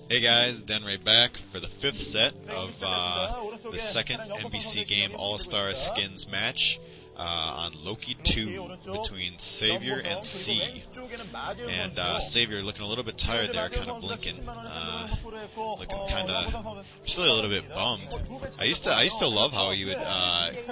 Hey guys, denrei back for the 5th set of the second MBCgame All-Star Skins match on Loki II between Savior and C. And Savior looking a little bit tired there, kind of blinking, looking kind of actually a little bit bummed. I used to love how he would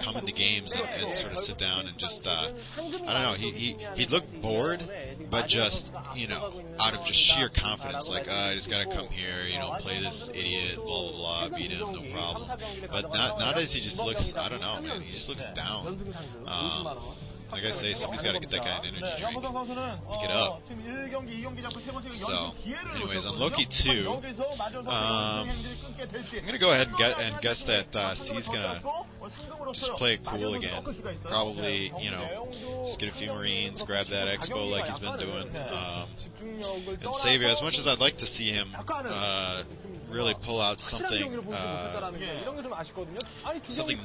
come into games and sort of sit down and just I don't know, he'd look bored, but just, you know, out of just sheer confidence, like, I just gotta come here, you know, play this idiot, blah blah blah, beat him, no problem. But nowadays he just looks, I don't know, man, he just looks down. Like I say, somebody's got to get that guy an energy drink. Pick it up. So, anyways, on Loki II, I'm going to go ahead and guess that C's going to just play it cool again. Probably, you know, just get a few Marines, grab that Expo like he's been doing. And Savior, as much as I'd like to see him really pull out something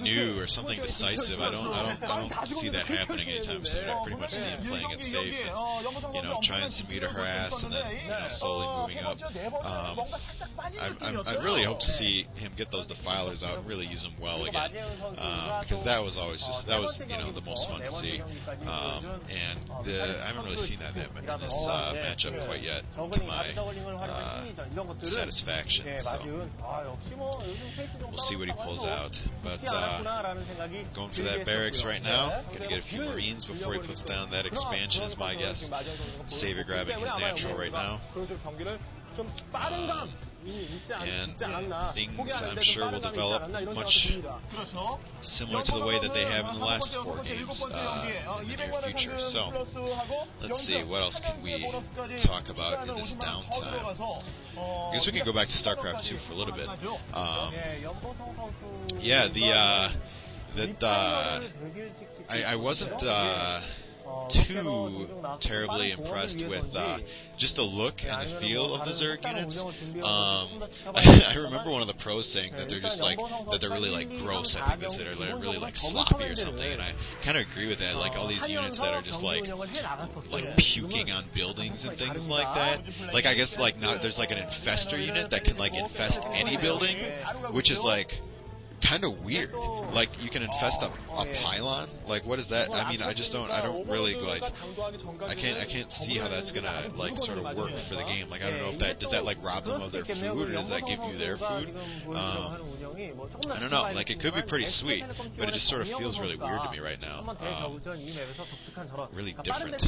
new or something decisive, I don't see that happening anytime soon. I pretty much see him playing it safe and, you know, trying some meter harass and then, you know, slowly moving up. I really hope to see him get those defilers out and really use them well again, because that was always just, that was, you know, the most fun to see. And I haven't really seen that in this matchup quite yet, to my satisfaction. So we'll see what he pulls out. But going for that barracks right now. Gonna get a few Marines before he puts down that expansion, is my guess. Savior grabbing his natural right now. And things, I'm sure, will develop much similar to the way that they have in the last 4 games in the near future. So, let's see, what else can we talk about in this downtime? I guess we can go back to Starcraft 2 for a little bit. I wasn't too terribly impressed with just the look and the feel of the Zerg units. I remember one of the pros saying that they're just like, that they're really like gross. I think they said, or they're really like sloppy or something, and I kind of agree with that. Like all these units that are just like puking on buildings and things like that. Like I guess like now there's like an infester unit that can like infest any building, which is like kind of weird. Like, you can infest a pylon? Like, what is that? I mean, I don't really, like, I can't see how that's gonna, like, sort of work for the game. Like, I don't know if that, does that, like, rob them of their food, or does that give you their food? I don't know. Like, it could be pretty sweet, but it just sort of feels really weird to me right now. Really different.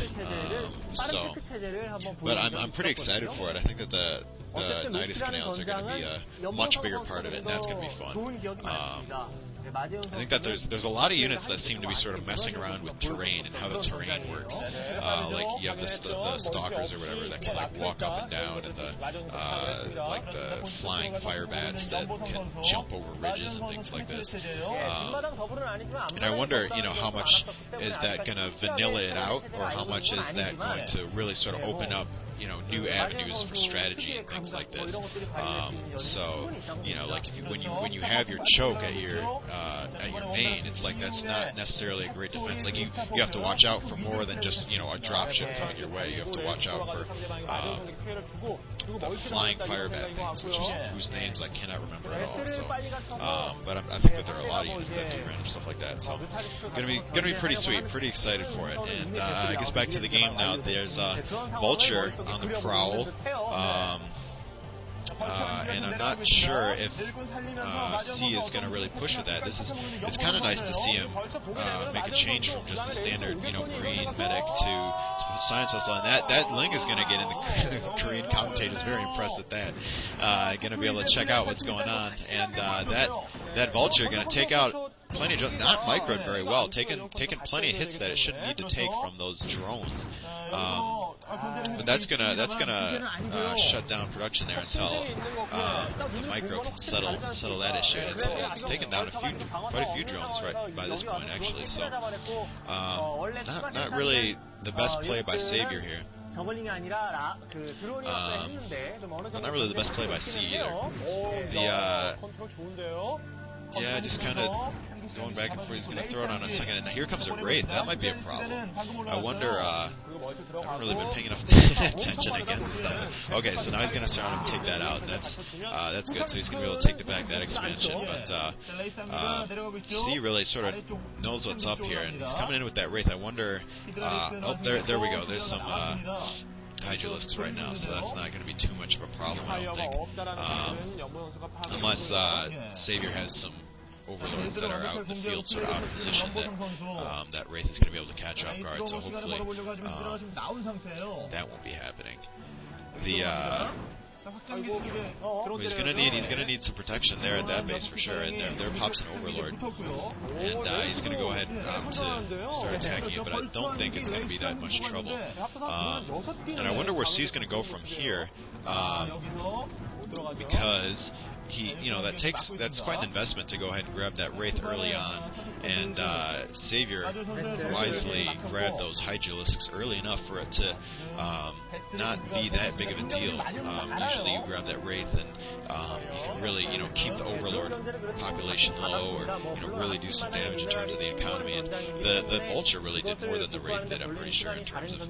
But I'm pretty excited for it. I think that the Nidus Canals are going to be a much bigger part of it, and that's going to be fun. I think that there's a lot of units that seem to be sort of messing around with terrain and how the terrain works. Like you have the stalkers or whatever that can like walk up and down, and like the flying fire bats that can jump over ridges and things like this. And I wonder, you know, how much is that going to vanilla it out, or how much is that going to really sort of open up, you know, new avenues for strategy and things like this. So, you know, like when you have your choke at your main, it's like that's not necessarily a great defense. Like you have to watch out for more than just, you know, a dropship coming your way. You have to watch out for the flying firebat things, whose names I cannot remember at all. So, but I think that there are a lot of units that do random stuff like that. So, gonna be pretty sweet. Pretty excited for it. And I guess back to the game now. There's Vulture on the prowl. And I'm not sure if C is going to really push with that. It's kind of nice to see him make a change from just the standard, you know, Marine medic to science hustle. And that Ling is going to get in the Korean commentators very impressed at that. Going to be able to check out what's going on, and that Vulture going to take out plenty of drones, not microed very well, taking plenty of hits that it shouldn't need to take from those drones. But that's gonna shut down production there until the micro can settle that issue. It's taken down quite a few drones right by this point, actually. So not really the best play by Savior here. Not really the best play by C either. Yeah, just kind of going back and forth. He's going to throw it on a second, and here comes a Wraith. That might be a problem. I wonder, I haven't really been paying enough attention again this time. Okay, so now he's going to start him take that out. That's good, so he's going to be able to take back that expansion, but C really sort of knows what's up here, and he's coming in with that Wraith. I wonder, oh, there we go. There's some Hydralisks right now, so that's not going to be too much of a problem, I don't think. Unless Savior has some overlords that are out in the field, sort of out of position, that Wraith is going to be able to catch off guard, so hopefully that won't be happening. He's gonna need some protection there at that base for sure, and there pops an Overlord, and he's gonna go ahead and opt to start attacking it, but I don't think it's gonna be that much trouble. And I wonder where C's gonna go from here, because that's quite an investment to go ahead and grab that Wraith early on, and Savior wisely grabbed those Hydralisks early enough for it to not be that big of a deal. Usually you grab that Wraith and you can really keep the Overlord population low, or really do some damage in terms of the economy. And the Vulture really did more than the Wraith did, I'm pretty sure, in terms of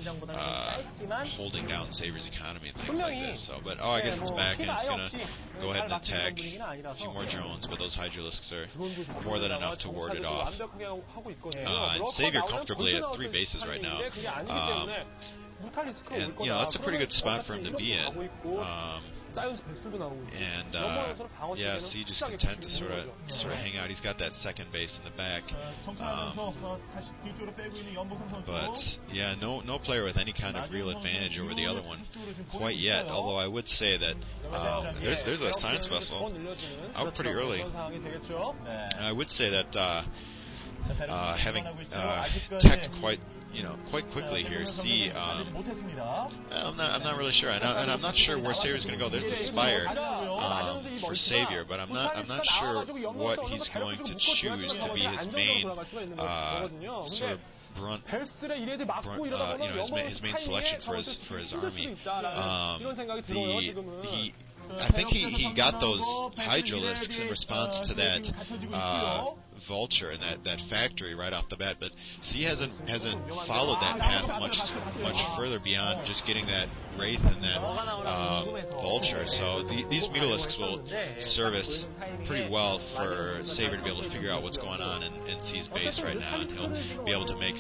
holding down Savior's economy and things like this. So, but I guess it's back, and it's gonna go ahead and attack a few more drones, but those Hydralisks are more than enough to ward it off. And Savior comfortably at 3 bases right now. And that's a pretty good spot for him to be in. Yeah, C just content to sort of hang out. He's got that second base in the back. But yeah, no player with any kind of real advantage over the other one quite yet. Although I would say that there's a science vessel out pretty early. And I would say that having attacked quite quickly here. C, I'm not really sure, and I'm not sure where Savior's going to go. There's the Spire for Savior, but I'm not sure what he's going to choose to be his main sort of his main selection for his army. I think he got those Hydralisks in response to that Vulture and that factory right off the bat, but C hasn't followed that path much further beyond just getting that Wraith and that Vulture. So these Mutalisks will service pretty well for Savior to be able to figure out what's going on in C's base right now, and he'll be able to make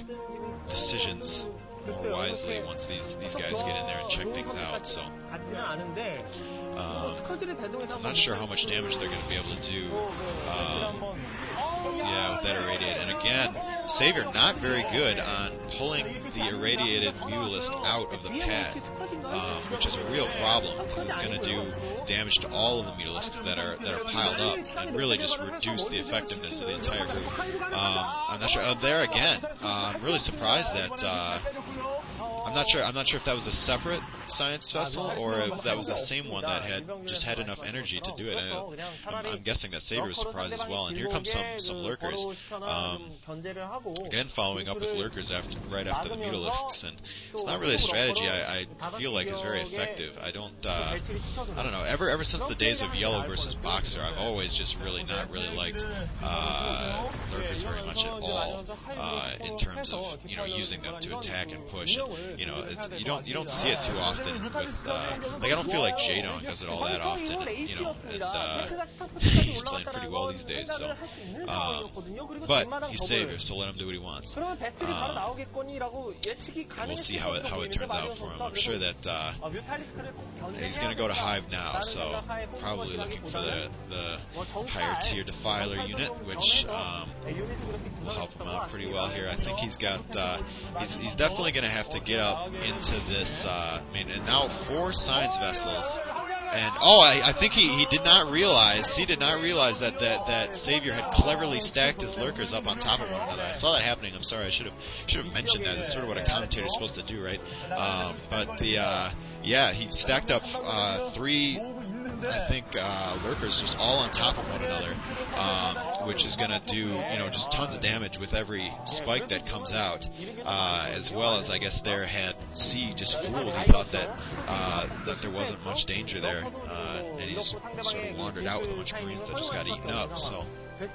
decisions more wisely once these guys get in there and check things out. So I'm not sure how much damage they're going to be able to do. Yeah, with that irradiate. And again, Savior not very good on pulling the irradiated Mutalisk out of the pad, which is a real problem, because it's going to do damage to all of the Mutalisks that are piled up, and really just reduce the effectiveness of the entire group. I'm not sure. There again, I'm really surprised that. I'm not sure if that was a separate science vessel or if that was the same one that had enough energy to do it. I'm guessing that Savior was surprised as well. And here comes some lurkers. Again, following up with lurkers right after the Mutalisks, and it's not really a strategy I feel like is very effective. I don't know. Ever since the days of Yellow versus Boxer, I've always just not really liked lurkers very much at all in terms of using them to attack and push. And, you don't see it too often with I don't feel like Jadon does it all that often. And he's playing pretty well these days. So, but he's Savior, so let him do what he wants. And we'll see how it turns out for him. I'm sure that he's going to go to Hive now, so probably looking for the higher tier Defiler unit, which will help him out pretty well here. I think he's got he's definitely going to have to get up into this. And now 4 science vessels. And I think he did not realize. C did not realize that Savior had cleverly stacked his lurkers up on top of one another. I saw that happening. I'm sorry. I should have mentioned that. It's sort of what a commentator is supposed to do, right? But he stacked up 3. I think lurkers just all on top of one another, which is going to do just tons of damage with every spike that comes out, as well as I guess there had C just fooled. He thought that there wasn't much danger there, and he just sort of wandered out with a bunch of Marines that just got eaten up. So.